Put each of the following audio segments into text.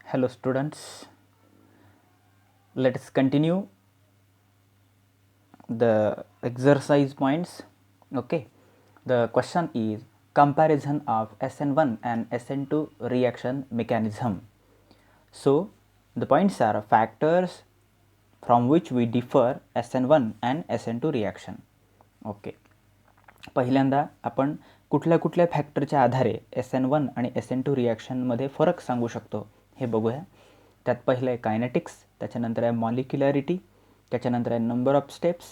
Hello students, let us continue the exercise points. Okay, the question is comparison of SN1 and SN2 reaction mechanism. So the points are factors from which we differ SN1 and SN2 reaction. Okay, पहिल्यांदा आपण कुठल्या कुठल्या फॅक्टरच्या आधारे SN1 आणि SN2 रिॲक्शनमध्ये फरक सांगू शकतो हे बघूया. त्यात पहिलं आहे कायनेटिक्स, त्याच्यानंतर आहे मॉलिक्युलॅरिटी, त्याच्यानंतर आहे नंबर ऑफ स्टेप्स,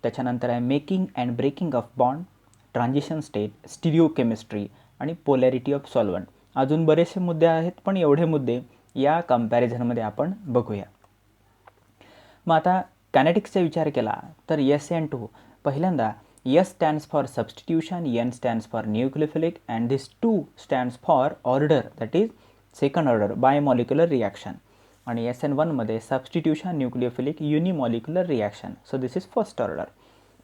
त्याच्यानंतर आहे making and breaking of bond, transition state, stereochemistry आणि पोलॅरिटी ऑफ सॉल्वंट. अजून बरेचसे मुद्दे आहेत, पण एवढे मुद्दे या कंपॅरिझनमध्ये आपण बघूया. मग आता कायनेटिक्सचा विचार केला तर SN2 पहिल्यांदा S stands for substitution, N stands for nucleophilic and this 2 stands for order, that is second order bimolecular reaction. आणि SN1 मध्ये substitution, nucleophilic, unimolecular reaction. So this is first order.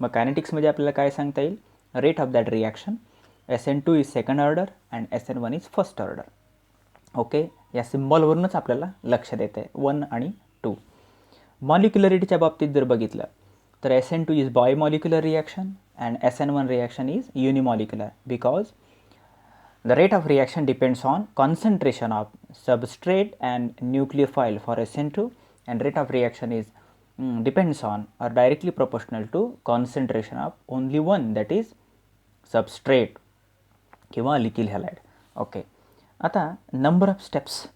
मग कायनेटिक्स मध्ये आपल्याला काय सांगता येईल? Rate of that reaction. SN2 is second order and SN1 is first order. Okay, या सिम्बॉलवरूनच आपल्याला लक्षात येते 1 आणि 2. मॉलिक्युलरिटीच्या बाबतीत जर बघितलं तर SN2 is bimolecular reaction and SN1 reaction is unimolecular because the rate of reaction depends on concentration of substrate and nucleophile for SN2 and rate of reaction is depends on or directly proportional to concentration of only one, that is substrate किंवा alkyl halide. Okay, आता number of steps.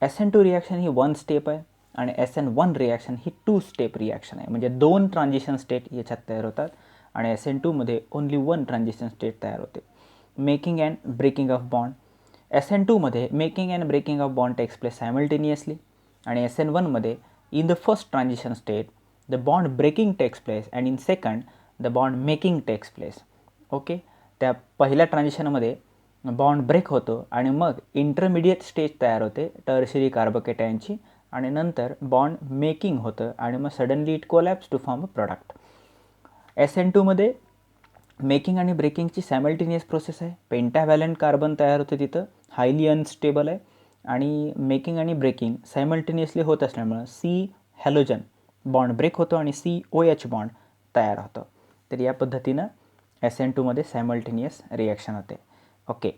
SN2 reaction he 1 step आहे आणि SN1 reaction ही 2 step reaction आहे. म्हणजे 2 transition state याच्यात तयार होतात आणि SN2 मध्ये ओन्ली 1 ट्रान्झिशन स्टेट तयार होते. Making and breaking of bond. SN2 मध्ये making and breaking of bond takes place simultaneously आणि SN1 मध्ये in the first transition state the bond breaking takes place and in second the bond making takes place. Okay, त्या पहिल्या ट्रान्झिशनमध्ये bond break होतो आणि मग intermediate stage तयार होते tertiary कार्बोकेटायनची आणि नंतर बॉन्ड मेकिंग होतं आणि मग suddenly it collapse to form a product. SN2 मध्ये मेकिंग आणि ब्रेकिंगची सायमल्टेनियस प्रोसेस आहे. पेंटाव्हॅलंट कार्बन तयार होते तिथं, हायली अनस्टेबल आहे आणि मेकिंग आणि ब्रेकिंग सायमल्टेनियसली होत असल्यामुळं C हॅलोजन बॉन्ड ब्रेक होतो आणि COH बॉन्ड तयार होतं. तर या पद्धतीनं SN2 मध्ये सायमल्टेनियस रिॲक्शन होते. Okay,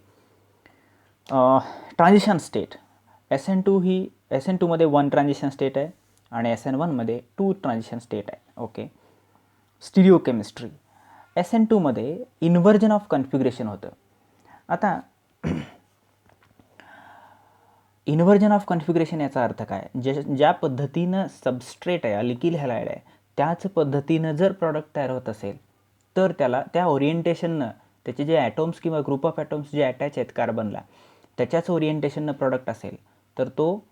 transition state. SN2 मध्ये 1 ट्रान्झिशन स्टेट आहे आणि SN1 मध्ये 2 ट्रान्झिशन स्टेट आहे. ओके, स्टिरिओकेमिस्ट्री. SN2 मध्ये इन्व्हर्जन ऑफ कन्फिग्रेशन होतं. आता इन्व्हर्जन ऑफ कन्फिग्रेशन याचा अर्थ काय? ज्या पद्धतीनं सबस्ट्रेट आहे, अल्किल हॅलाइड आहे, त्याच पद्धतीनं जर प्रॉडक्ट तयार होत असेल तर त्याला त्या ओरिएंटेशननं त्याचे जे ॲटॉम्स किंवा ग्रुप ऑफ ॲटॉम्स जे अटॅच आहेत कार्बनला त्याच्याच ओरिएंटेशननं प्रॉडक्ट असेल तर तो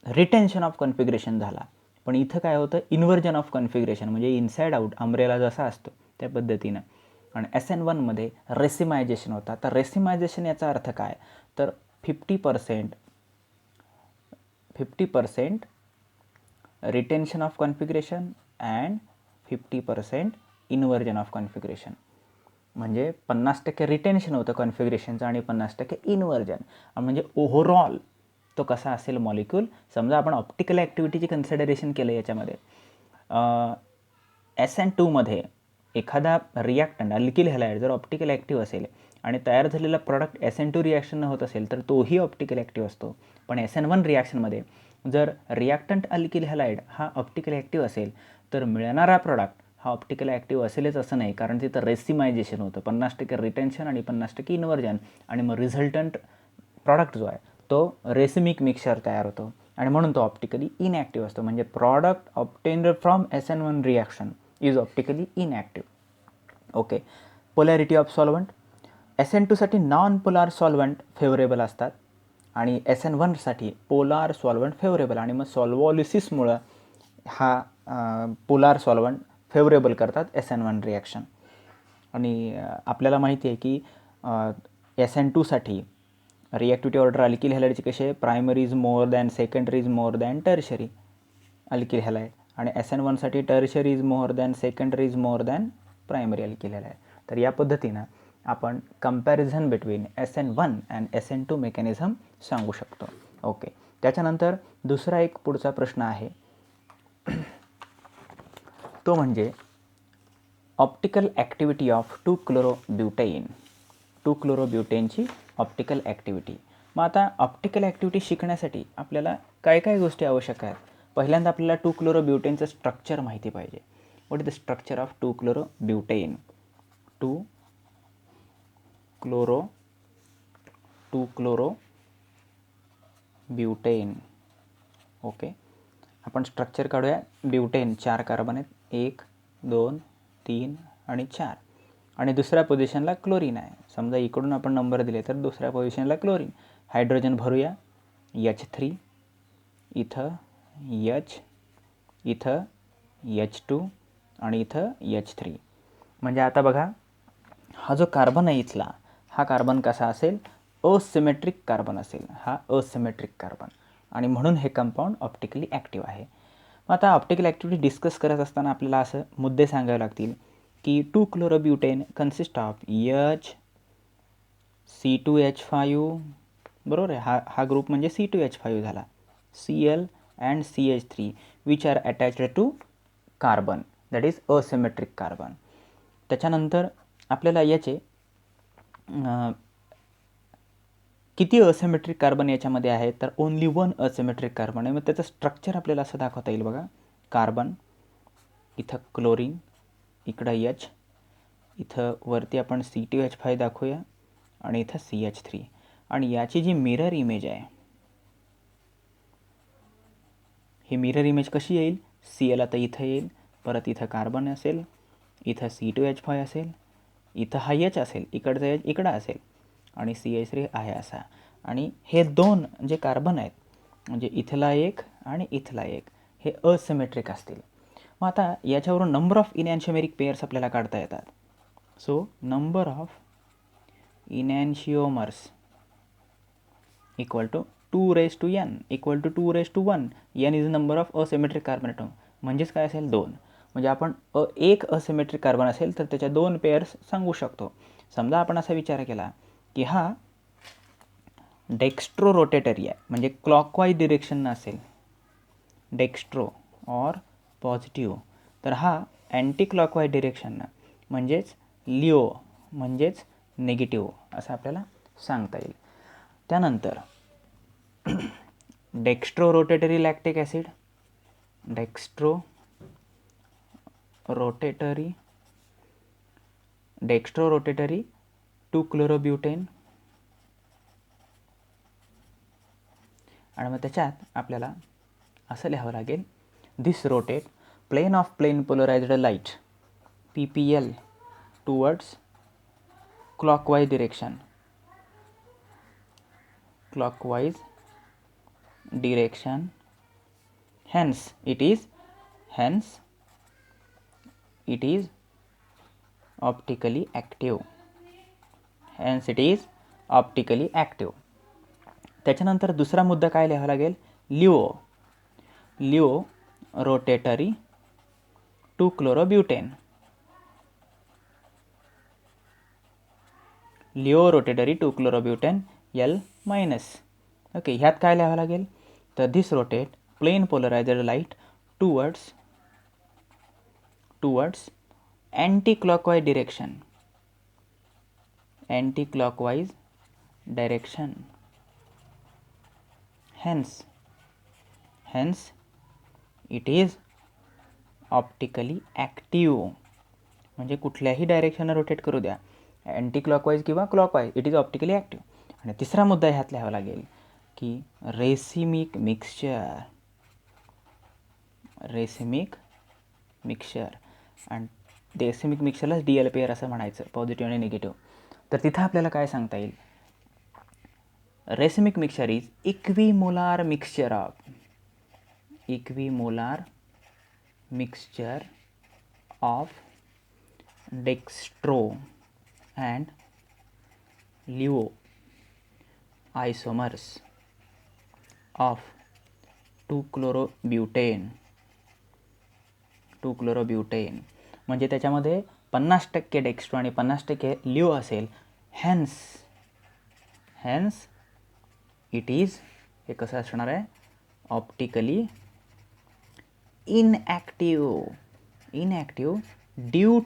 रिटेन्शन ऑफ कन्फिग्रेशन झाला. पण इथं काय होतं? इन्व्हर्जन ऑफ कन्फिग्रेशन, म्हणजे इनसाइड आउट अम्ब्रेला जसा असतो त्या पद्धतीनं. आणि SN1 मध्ये रेसिमायझेशन होता. तर रेसिमायझेशन याचा अर्थ काय? तर 50% retention of configuration and 50% inversion of configuration. म्हणजे 50% रिटेन्शन होतं कन्फिग्रेशनचं आणि 50% इन्व्हर्जन. म्हणजे ओव्हरऑल तो कसा असेल मॉलिक्यूल. समजा आपण ऑप्टिकल ॲक्टिव्हिटीची कन्सिडरेशन केलं याच्यामध्ये. SN2 मध्ये एखादा रिॲक्टंट अल्किल हॅलाइड जर ऑप्टिकल ॲक्टिव्ह असेल आणि तयार झालेला प्रॉडक्ट SN2 रिॲक्शननं होत असेल तर तोही ऑप्टिकल ॲक्टिव्ह असतो. पण SN1 रिॲक्शनमध्ये जर रिॲक्टंट अल्किल हॅलाइड हा ऑप्टिकल ॲक्टिव्ह असेल तर मिळणारा प्रॉडक्ट हा ऑप्टिकल ॲक्टिव्ह असेलच असं नाही, कारण तिथं रेसिमायझेशन होतं. 50% रिटेन्शन आणि 50% इन्व्हर्जन आणि मग रिझल्टंट प्रॉडक्ट जो आहे तो रेसिमिक मिक्सचर तयार होतो आणि म्हणून तो ऑप्टिकली इनॲक्टिव्ह असतो. म्हणजे product obtained from SN1 reaction is optically inactive. Okay, polarity of solvent. SN2 साठी नॉन पोलार सॉल्वंट फेवरेबल असतात आणि SN1 साठी पोलार सॉल्वंट फेवरेबल. आणि मग सॉल्वॉलिसिसमुळं हा पोलार सॉल्वंट फेवरेबल करतात SN1 रिॲक्शन. आणि आपल्याला माहिती आहे की SN2 साठी रिॲक्टिव्हिटी ऑर्डर अल्किल हॅलाइडची कशी आहे? Primary is more than secondary is more than tertiary alkyl halide आणि SN1 साठी tertiary is more than secondary is more than primary alkyl halide. तर या पद्धतीनं आपण comparison between SN1 and SN2 mechanism सांगू शकतो. ओके. त्याच्यानंतर दुसरा एक पुढचा प्रश्न आहे तो म्हणजे ऑप्टिकल ॲक्टिव्हिटी ऑफ 2-chloroब्युटेन. 2-chloroब्युटेनची ऑप्टिकल ॲक्टिव्हिटी. मग आता ऑप्टिकल ॲक्टिव्हिटी शिकण्यासाठी आपल्याला काय काय गोष्टी आवश्यक आहेत. पहिल्यांदा आपल्याला 2-chloroब्युटेनचं स्ट्रक्चर माहिती पाहिजे. What is the structure of two chlorobutane? Two chlorobutane. Okay, आपण स्ट्रक्चर काढूया. ब्युटेन 4 कार्बन आहेत, 1 2 3 आणि 4. आणि दुसऱ्या पोझिशनला क्लोरीन आहे. समजा इकडून आपण नंबर दिले तर दुसऱ्या पोझिशनला क्लोरीन. हायड्रोजन भरूया. H3, इथं H, इथं H2 आणि इथं H3. म्हणजे आता बघा, हा जो कार्बन आहे इथला, हा कार्बन कसा असेल? असिमेट्रिक कार्बन असेल. हा असिमेट्रिक कार्बन, आणि म्हणून हे कंपाऊंड ऑप्टिकली ॲक्टिव्ह आहे. मग आता ऑप्टिकल ॲक्टिव्हिटी डिस्कस करत असताना आपल्याला असं मुद्दे सांगावे लागतील की 2-chloroब्युटेन कन्सिस्ट ऑफ C2H5, बरोबर आहे. हा ग्रुप म्हणजे C2H5 झाला. Cl and CH3 which are attached to carbon, that is asymmetric carbon. त्याच्यानंतर आपल्याला याचे किती असिमेट्रिक कार्बन याच्यामध्ये आहे तर ओनली 1 असिमेट्रिक कार्बन आहे. मग त्याचं स्ट्रक्चर आपल्याला असं दाखवता येईल बघा. कार्बन, इथं क्लोरीन, इकडं H, इथं वरती आपण C2H5 दाखवूया आणि इथं CH3. आणि याची जी मिरर इमेज आहे, ही मिरर इमेज कशी येईल? Cl आता इथं येईल, परत इथं कार्बन असेल, इथं C2H5 असेल, इथं हा H असेल, इकडचा H इकडं असेल आणि CH3 आहे असा. आणि हे 2 जे कार्बन आहेत, म्हणजे इथला एक आणि इथला एक, हे असिमेट्रिक असतील. मग आता याच्यावरून नंबर ऑफ इनॅन्शियोमेरिक पेअर्स आपल्याला काढता येतात. So number of enantiomers equal to 2n equal to 2:1. n is number of asymmetric carbon atom. म्हणजेच काय असेल? 2. म्हणजे आपण एक असिमेट्रिक कार्बन असेल तर त्याच्या 2 पेअर्स सांगू शकतो. समजा आपण असा विचार केला की हा डेक्स्ट्रो रोटेटरी आहे, म्हणजे क्लॉकवाईज डिरेक्शननं असेल, डेक्स्ट्रो ऑर पॉझिटिव्ह, तर हा अँटी क्लॉकवाईज डिरेक्शननं, म्हणजेच लिओ म्हणजेच निगेटिव्ह, असं आपल्याला सांगता येईल. त्यानंतर dextro rotatory lactic acid, dextro rotatory two chlorobutane. आणि मग त्याच्यात आपल्याला असं लिहावं लागेल, this rotate plane of plane polarized light PPL towards clockwise direction, hence it is optically active. त्याच्यानंतर दुसरा मुद्दा काय लिहावा लागेल? Laevo rotatory two chlorobutane. Laevo rotatory two chlorobutane L-. Okay, ह्यात काय लिहावं लागेल? तर this rotate plane polarized light towards anti clockwise direction. hence it is optically active. म्हणजे कुठल्याही डायरेक्शनला रोटेट करू द्या, अँटी क्लॉकवाईज किंवा clockwise, it is optically active. आणि तिसरा मुद्दा ह्यात लिहावा लागेल की रेसिमिक मिक्सचर आणि रेसिमिक मिक्सचरलाच DL पेअर असं म्हणायचं, पॉझिटिव्ह आणि निगेटिव्ह. तर तिथं आपल्याला काय सांगता येईल? Racemic mixture is equimolar mixture of dextro and laevo isomers of two chlorobutane. म्हणजे त्याच्यामध्ये 50% डेक्स्ट्रो आणि 50% लिओ असेल. hence it is हे कसं असणार आहे, ऑप्टिकली इनॲक्टिव्ह ड्यू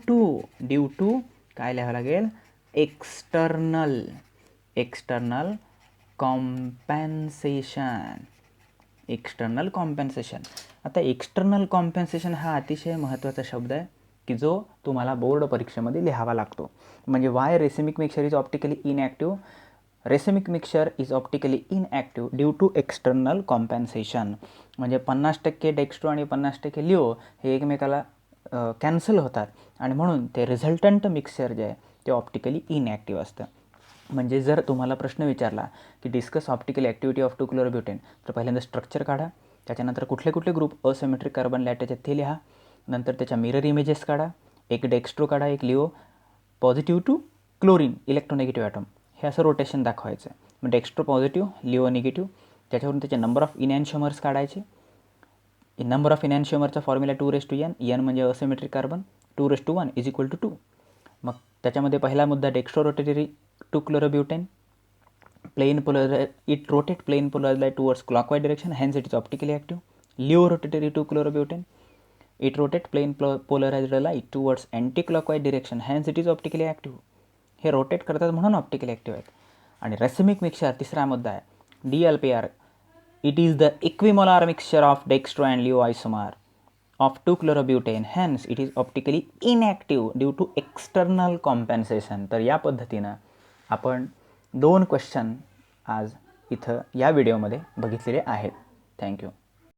टू काय लिहावं लागेल, एक्सटर्नल कॉम्पन्सेशन. आता एक्सटर्नल कॉम्पन्सेशन हा अतिशय महत्त्वाचा शब्द आहे की जो तुम्हाला बोर्ड परीक्षेमध्ये लिहावा लागतो. म्हणजे why racemic mixture is optically inactive, racemic mixture is optically inactive due to external compensation. म्हणजे 50% डेक्स्ट्रो आणि 50% लिओ हे एकमेकाला कॅन्सल होतात आणि म्हणून ते रिझल्टंट मिक्सचर जे आहे ते ऑप्टिकली इनॲक्टिव्ह असतं. म्हणजे जर तुम्हाला प्रश्न विचारला की discuss optical activity of 2-chlorobutane, तर पहिल्यांदा स्ट्रक्चर काढा, त्याच्यानंतर कुठले कुठले ग्रुप असिमेट्रिक कार्बन लॅटेज आहेत ते लिहा, नंतर त्याच्या मिरर इमेजेस काढा, एक डेक्स्ट्रो काढा, एक laevo, positive two chlorine electronegative atom, हे असं रोटेशन दाखवायचं. मग डेक्स्ट्रो पॉझिटिव्ह, लिओ निगेटिव्ह, त्याच्यावरून त्याचे नंबर ऑफ इनॅन्शिओमर्स काढायचे. नंबर ऑफ इनॅन्शिओमरचा फॉर्म्युला 2n, n म्हणजे asymmetric carbon, 2:1 is equal to 2. मग त्याच्यामध्ये पहिला मुद्दा dextro rotatory 2-chlorobutane, it rotate plain polarized towards clockwise direction, hence it is optically active. Leo rotatory 2-chlorobutane, it rotate plain polarized light towards anti-clockwise direction, hence it is optically active. हे rotate करतात म्हणून optically active आहेत. आणि racemic mixture तिसरा मुद्दा आहे, DLPR, it is the equimolar mixture of dextro and laevo isomer of 2-chlorobutane, hence it is optically inactive due to external compensation. तर या पद्धतीनं आपण 2 क्वेश्चन आज इथं या व्हिडिओमध्ये बघितलेले आहेत. थँक्यू.